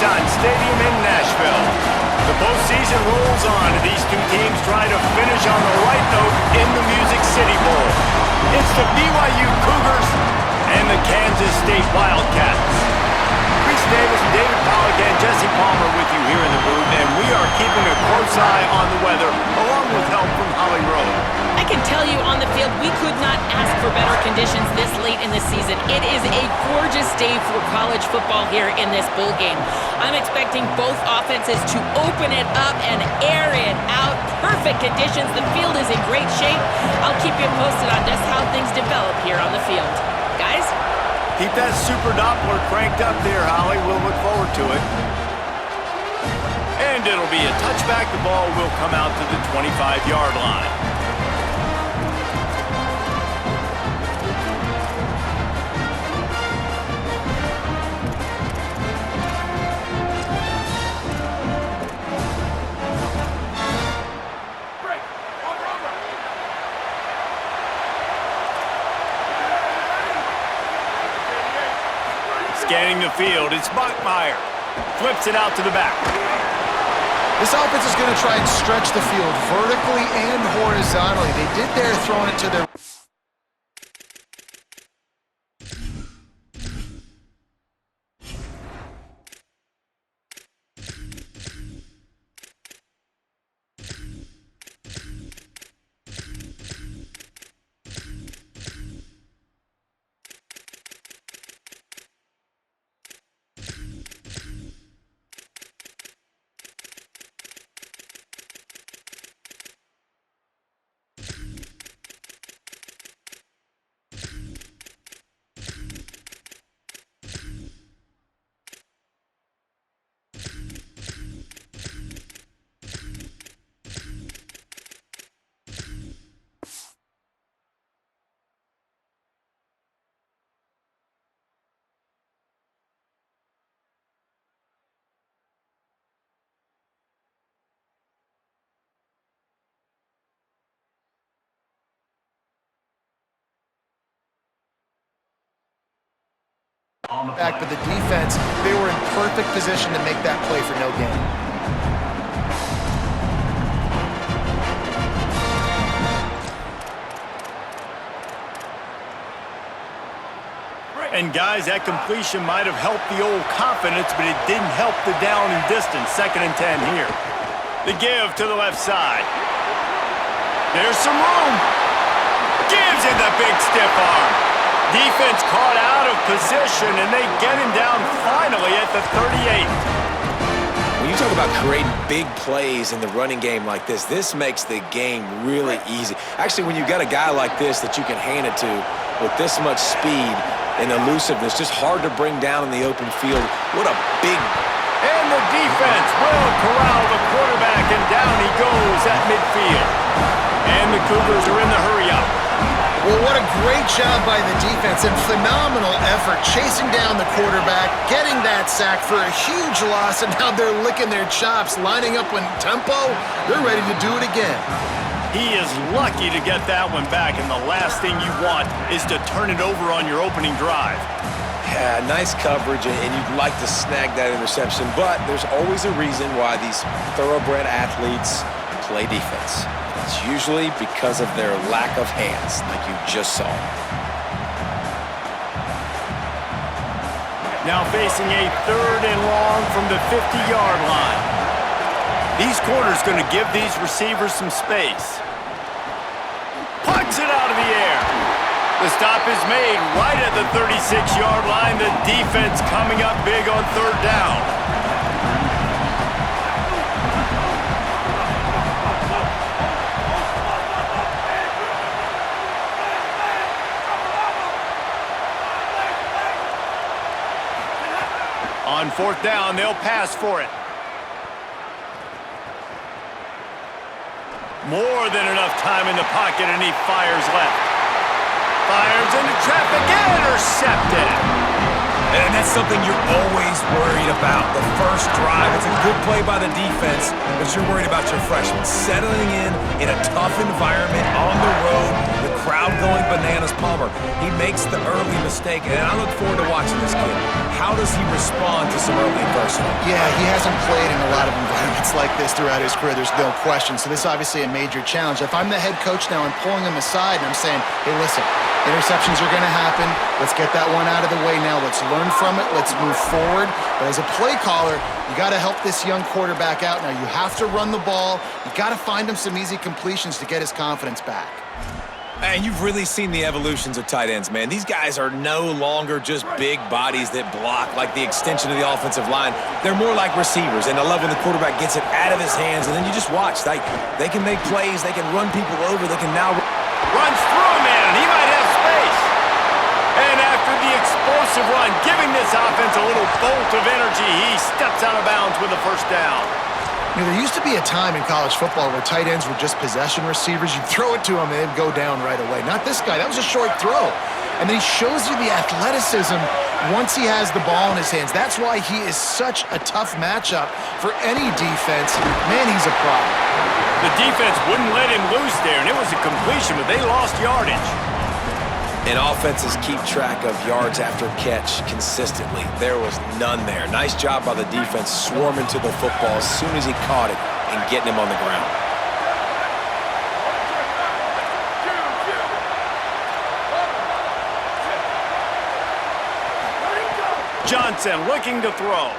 Nissan Stadium in Nashville. The postseason rolls on, and these two teams try to finish on the right note in the Music City Bowl. It's the BYU Cougars and the Kansas State Wildcats. Reese Davis, David Pollack, and Jesse Palmer with you here in the booth, and we are keeping a close eye on the weather, along with help from Holly Rowe. I can tell you on the field, we could not ask for better conditions this late in the season. It is a gorgeous day for college football here in this bowl game. I'm expecting both offenses to open it up and air it out. Perfect conditions. The field is in great shape. I'll keep you posted on just how things develop here on the field. Guys? Keep that Super Doppler cranked up there, Holly. We'll look forward to it. And it'll be a touchback. The ball will come out to the 25-yard line. Scanning the field, it's Bachmeier. Flips it out to the back. This offense is going to try and stretch the field vertically and horizontally. They did there throwing it to their... back, but the defense, they were in perfect position to make that play for no gain. And guys, that completion might have helped the old confidence, but it didn't help the down and distance. 2nd and 10 here. The give to the left side. There's some room. Gives it the big stiff arm. Defense caught out of position, and they get him down finally at the 38. When you talk about creating big plays in the running game like this makes the game really easy. Actually, when you got a guy like this that you can hand it to with this much speed and elusiveness, just hard to bring down in the open field. What a big... And the defense will corral the quarterback, and down he goes at midfield. And the Cougars are in the hurry-up. Well, what a great job by the defense and phenomenal effort chasing down the quarterback, getting that sack for a huge loss, and now they're licking their chops, lining up in tempo. They're ready to do it again. He is lucky to get that one back, and the last thing you want is to turn it over on your opening drive. Yeah, nice coverage, and you'd like to snag that interception, but there's always a reason why these thoroughbred athletes play defense. It's usually because of their lack of hands, like you just saw. Now facing a 3rd and long from the 50-yard line. These corners going to give these receivers some space. Punts it out of the air. The stop is made right at the 36-yard line. The defense coming up big on 3rd down. On 4th down, they'll pass for it. More than enough time in the pocket, and he fires left. Fires into traffic, intercepted. And that's something you're always worried about. The first drive, it's a good play by the defense, but you're worried about your freshman settling in a tough environment on the road. The crowd going bananas. Palmer, he makes the early mistake, and I look forward to watching this kid. How does he respond to some early adversity? Yeah, he hasn't played in a lot of environments like this throughout his career, there's no question. So this is obviously a major challenge. If I'm the head coach now, I'm pulling him aside and I'm saying, hey, listen, interceptions are going to happen. Let's get that one out of the way now. Let's learn from it. Let's move forward. But as a play caller, you got to help this young quarterback out. Now, you have to run the ball. You got to find him some easy completions to get his confidence back. And you've really seen the evolutions of tight ends, man. These guys are no longer just big bodies that block like the extension of the offensive line. They're more like receivers, and I love when the quarterback gets it out of his hands, and then you just watch. Like, they can make plays. They can run people over. They can now... Runs through a man. He might have space. And after the explosive run, giving this offense a little bolt of energy, he steps out of bounds with a first down. You know, there used to be a time in college football where tight ends were just possession receivers. You'd throw it to him and they'd go down right away. Not this guy. That was a short throw. And then he shows you the athleticism once he has the ball in his hands. That's why he is such a tough matchup for any defense. Man, he's a problem. The defense wouldn't let him loose there, and it was a completion, but they lost yardage. And offenses keep track of yards after catch consistently. There was none there. Nice job by the defense swarming to the football as soon as he caught it and getting him on the ground. Johnson looking to throw.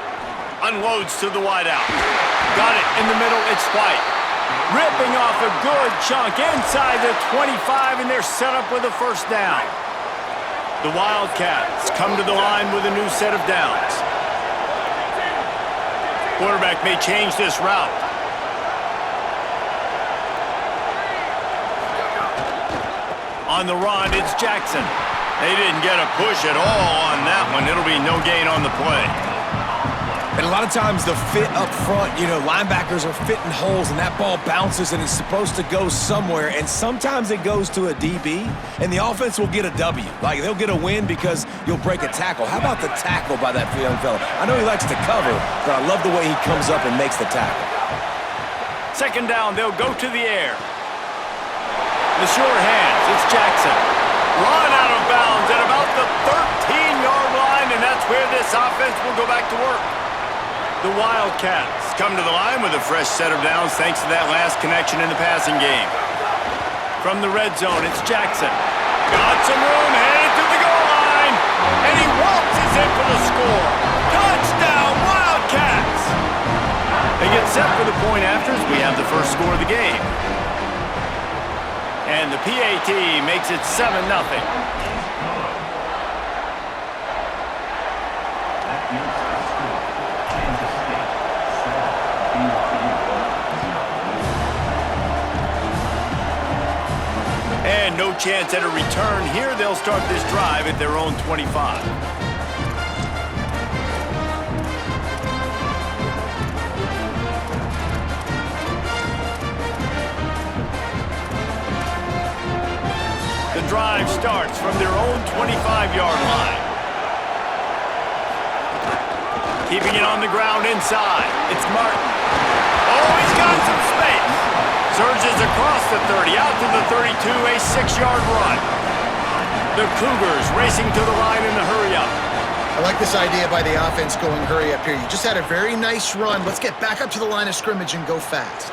Unloads to the wideout. Got it in the middle. It's White. Ripping off a good chunk inside the 25, and they're set up with a first down. The Wildcats come to the line with a new set of downs. Quarterback may change this route. On the run, it's Jackson. They didn't get a push at all on that one. It'll be no gain on the play. And a lot of times the fit up front, you know, linebackers are fitting holes and that ball bounces and it's supposed to go somewhere, and sometimes it goes to a DB and the offense will get a W. Like, they'll get a win because you'll break a tackle. How about the tackle by that young fella? I know he likes to cover, but I love the way he comes up and makes the tackle. Second down, they'll go to the air. The sure hands, it's Jackson. Run out of bounds at about the 13-yard line, and that's where this offense will go back to work. The Wildcats come to the line with a fresh set of downs thanks to that last connection in the passing game. From the red zone, it's Jackson. Got some room, headed to the goal line, and he waltzes in for the score. Touchdown, Wildcats! They get set for the point after as we have the first score of the game. And the PAT makes it 7-0. And no chance at a return here. They'll start this drive at their own 25. The drive starts from their own 25-yard line. Keeping it on the ground inside. It's Martin. Oh, he's got some space. Surges across the 30, out to the 32, a 6-yard run. The Cougars racing to the line in the hurry-up. I like this idea by the offense going hurry up here. You just had a very nice run. Let's get back up to the line of scrimmage and go fast.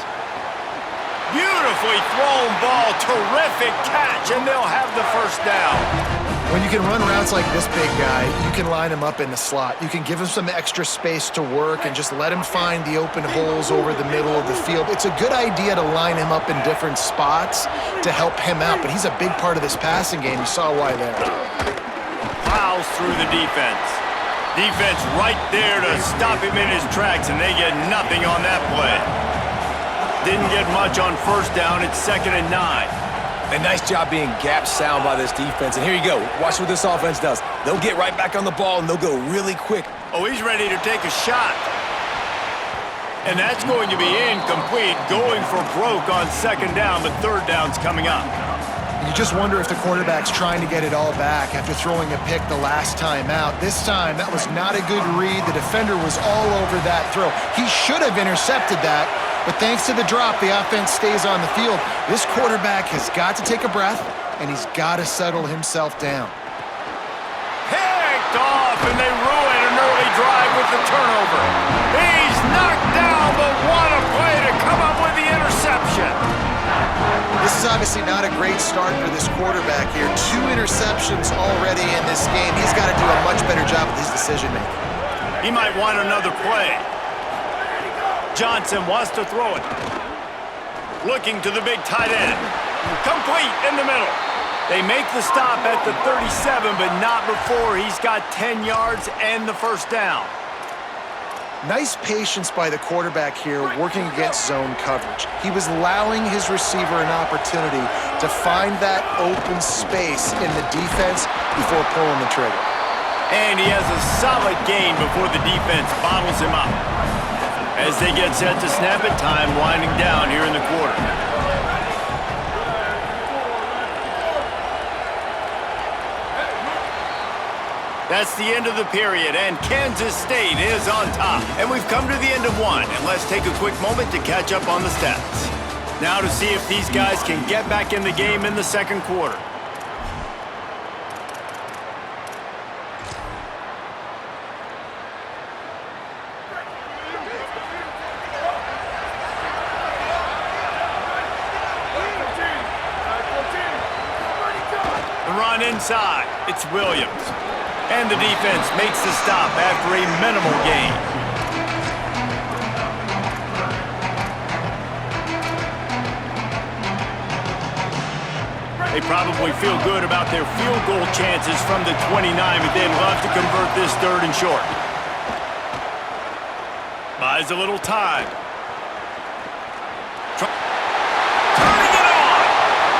Beautifully thrown ball, terrific catch, and they'll have the first down. When you can run routes like this big guy, you can line him up in the slot. You can give him some extra space to work and just let him find the open holes over the middle of the field. It's a good idea to line him up in different spots to help him out, but he's a big part of this passing game. You saw why there. Plows through the defense. Defense right there to stop him in his tracks, and they get nothing on that play. Didn't get much on first down. It's 2nd and 9. A nice job being gap sound by this defense. And here you go. Watch what this offense does. They'll get right back on the ball, and they'll go really quick. Oh, he's ready to take a shot. And that's going to be incomplete, going for broke on 2nd down, but 3rd down's coming up. You just wonder if the quarterback's trying to get it all back after throwing a pick the last time out. This time, that was not a good read. The defender was all over that throw. He should have intercepted that, but thanks to the drop, the offense stays on the field. This quarterback has got to take a breath. and he's got to settle himself down. Picked off, and they ruin an early drive with the turnover. He's knocked down, but what a play to come up with the interception. This is obviously not a great start for this quarterback here. 2 interceptions already in this game. He's got to do a much better job with his decision-making. He might want another play. Johnson wants to throw it. Looking to the big tight end. Complete in the middle. They make the stop at the 37, but not before he's got 10 yards and the first down. Nice patience by the quarterback here working against zone coverage. He was allowing his receiver an opportunity to find that open space in the defense before pulling the trigger. And he has a solid gain before the defense bottles him up. As they get set to snap it, time winding down here in the quarter. That's the end of the period, and Kansas State is on top. And we've come to the end of one, and let's take a quick moment to catch up on the stats. Now to see if these guys can get back in the game in the second quarter. The run inside, it's Williams. And the defense makes the stop after a minimal gain. They probably feel good about their field goal chances from the 29, but they'd love to convert this 3rd and short. Buys a little time. Turning it on!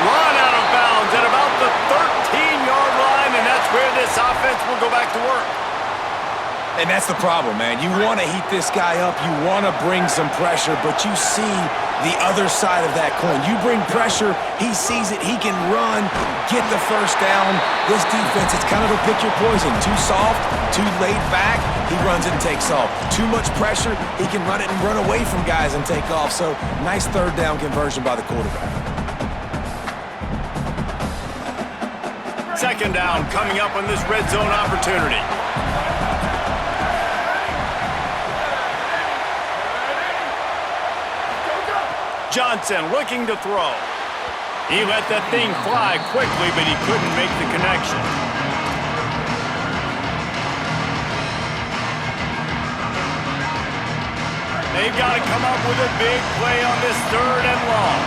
Run out of bounds at about the 13-yard line, and that's where this offense will go back to work. And that's the problem, man. You want to heat this guy up. You want to bring some pressure, but you see the other side of that coin. You bring pressure, he sees it, he can run, get the first down. This defense, it's kind of a pick your poison. Too soft, too laid back, he runs it and takes off. Too much pressure, he can run it and run away from guys and take off. So, nice 3rd down conversion by the quarterback. Second down coming up on this red zone opportunity. Johnson looking to throw. He let that thing fly quickly, but he couldn't make the connection. They've got to come up with a big play on this 3rd and long.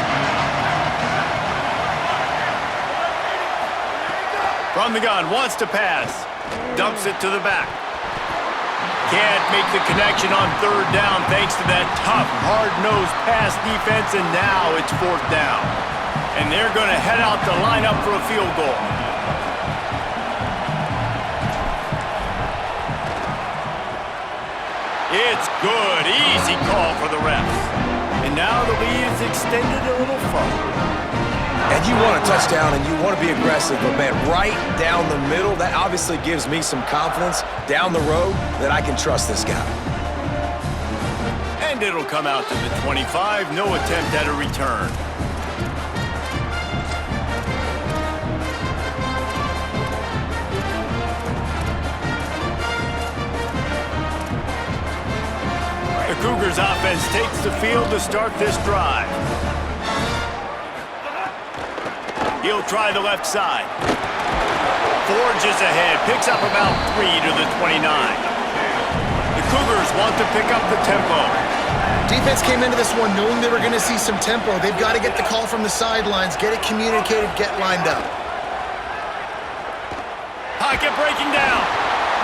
From the gun, wants to pass. Dumps it to the back. Can't make the connection on 3rd down thanks to that tough, hard-nosed pass defense, and now it's 4th down. And they're going to head out to line up for a field goal. It's good. Easy call for the refs. And now the lead is extended a little further. And you want a touchdown and you want to be aggressive, but man, right down the middle, that obviously gives me some confidence down the road that I can trust this guy. And it'll come out to the 25, no attempt at a return. The Cougars offense takes the field to start this drive. He'll try the left side. Forges ahead, picks up about 3 to the 29. The Cougars want to pick up the tempo. Defense came into this one knowing they were going to see some tempo. They've got to get the call from the sidelines, get it communicated, get lined up. Pocket breaking down.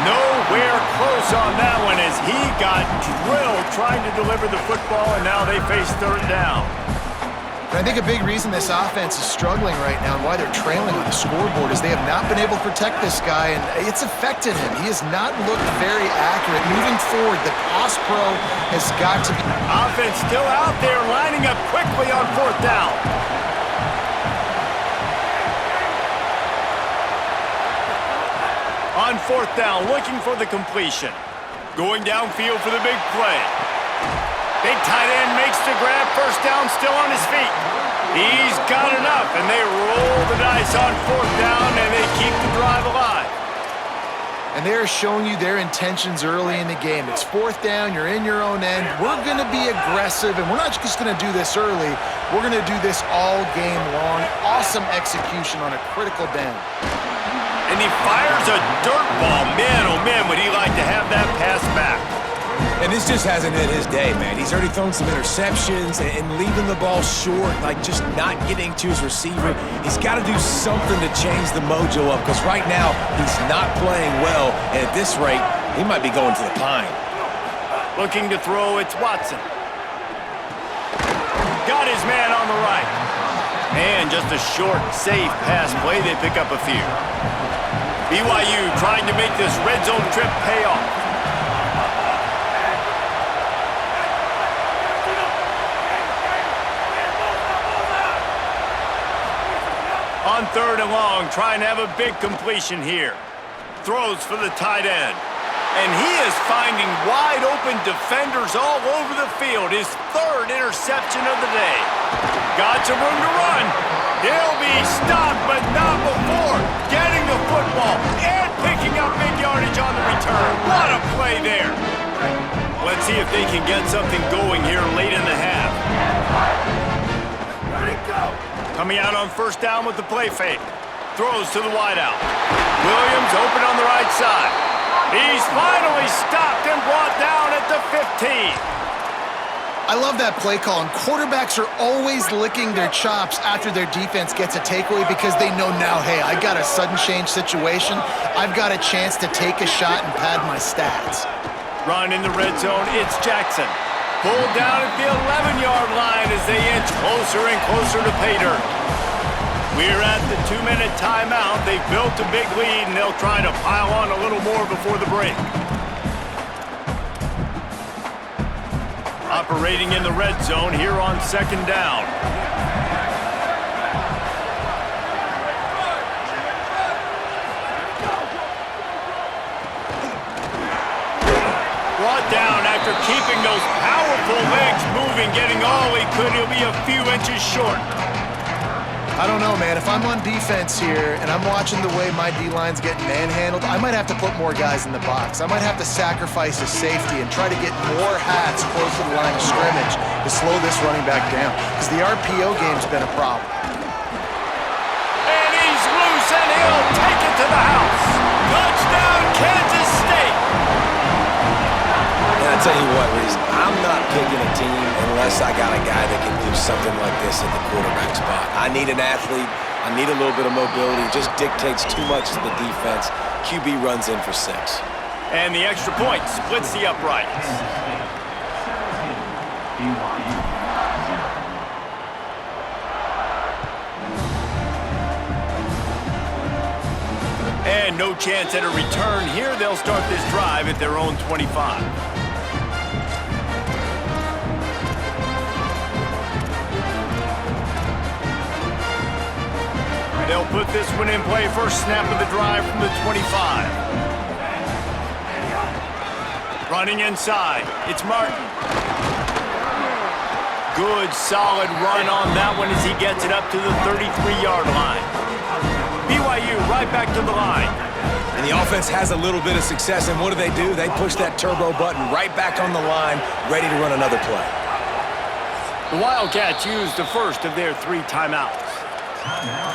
Nowhere close on that one as he got drilled trying to deliver the football, and now they face 3rd down. I think a big reason this offense is struggling right now and why they're trailing on the scoreboard is they have not been able to protect this guy, and it's affected him. He has not looked very accurate. Moving forward, the pass pro has got to be... Offense still out there, lining up quickly on 4th down. On 4th down, looking for the completion. Going downfield for the big play. Big tight end makes the grab, 1st down, still on his feet. He's got enough, and they roll the dice on fourth down, and they keep the drive alive. And they're showing you their intentions early in the game. It's fourth down, you're in your own end. We're going to be aggressive, and we're not just going to do this early. We're going to do this all game long. Awesome execution on a critical down. And he fires a dirt ball. Man, oh man, would he like to have that pass back. And this just hasn't been his day, man. He's already thrown some interceptions and leaving the ball short, like just not getting to his receiver. He's got to do something to change the mojo up, because right now he's not playing well, and at this rate, he might be going to the pine. Looking to throw, it's Watson. Got his man on the right. And just a short, safe pass play. They pick up a few. BYU trying to make this red zone trip pay off. On third and long, trying to have a big completion here. Throws for the tight end. And he is finding wide open defenders all over the field. His third interception of the day. Got some room to run. He'll be stopped, but not before getting the football and picking up big yardage on the return. What a play there. Let's see if they can get something going here late in the half. Ready, go. Coming out on first down with the play fake. Throws to the wideout. Williams open on the right side. He's finally stopped and brought down at the 15. I love that play call, and quarterbacks are always licking their chops after their defense gets a takeaway, because they know now, hey, I got a sudden change situation. I've got a chance to take a shot and pad my stats. Run in the red zone, it's Jackson. Pulled down at the 11-yard line as they inch closer and closer to pay dirt. We're at the 2-minute timeout. They've built a big lead, and they'll try to pile on a little more before the break. Operating in the red zone here on second down. Brought down after keeping those powerful legs moving, getting all he could. He'll be a few inches short. I don't know, man. If I'm on defense here and I'm watching the way my D-line's getting manhandled, I might have to put more guys in the box. I might have to sacrifice his safety and try to get more hats close to the line of scrimmage to slow this running back down, because the RPO game's been a problem. And he's loose, and he'll take it to the house. Touchdown, Kansas State. And I tell you what, Reese, I'm not picking a team unless I got a guy that can do something like this at the quarterback spot. I need an athlete. I need a little bit of mobility. It just dictates too much to the defense. QB runs in for 6. And the extra point splits the uprights. And no chance at a return here. They'll start this drive at their own 25. They'll put this one in play. First snap of the drive from the 25. Running inside. It's Martin. Good, solid run on that one as he gets it up to the 33-yard line. BYU right back to the line. And the offense has a little bit of success, and what do? They push that turbo button right back on the line, ready to run another play. The Wildcats used the first of their 3 timeouts.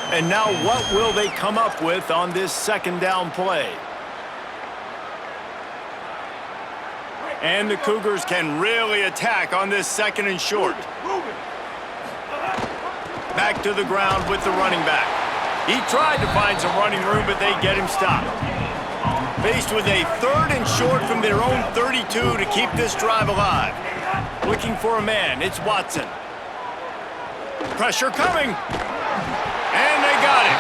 And now what will they come up with on this second down play? And the Cougars can really attack on this second and short. Back to the ground with the running back. He tried to find some running room, but they get him stopped. Faced with a third and short from their own 32 to keep this drive alive. Looking for a man, it's Watson. Pressure coming. And they got it.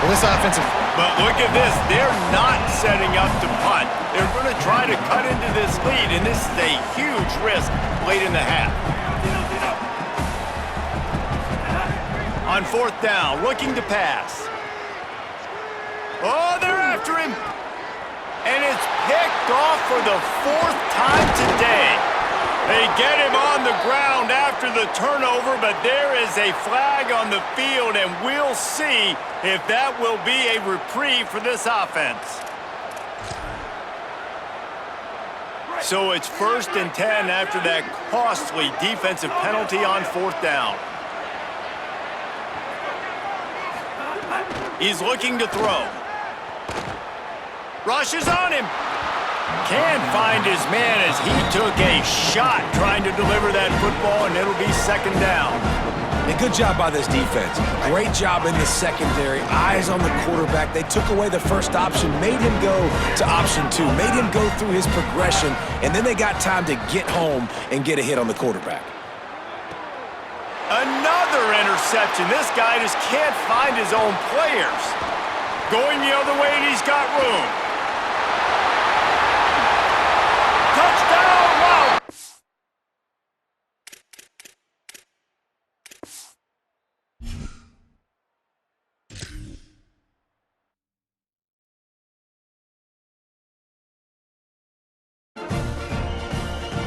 Well, this offensive... But look at this. They're not setting up to punt. They're going to try to cut into this lead, and this is a huge risk late in the half. On fourth down, looking to pass. Oh, they're after him. And it's picked off for the 4th time today. They get him on the ground after the turnover, but there is a flag on the field, and we'll see if that will be a reprieve for this offense. So it's 1st and 10 after that costly defensive penalty on 4th down. He's looking to throw. Rushes on him. Can't find his man as he took a shot trying to deliver that football, and it'll be 2nd down. And good job by this defense. Great job in the secondary. Eyes on the quarterback. They took away the first option, made him go to option 2, made him go through his progression, and then they got time to get home and get a hit on the quarterback. Another interception. This guy just can't find his own players. Going the other way, and he's got room.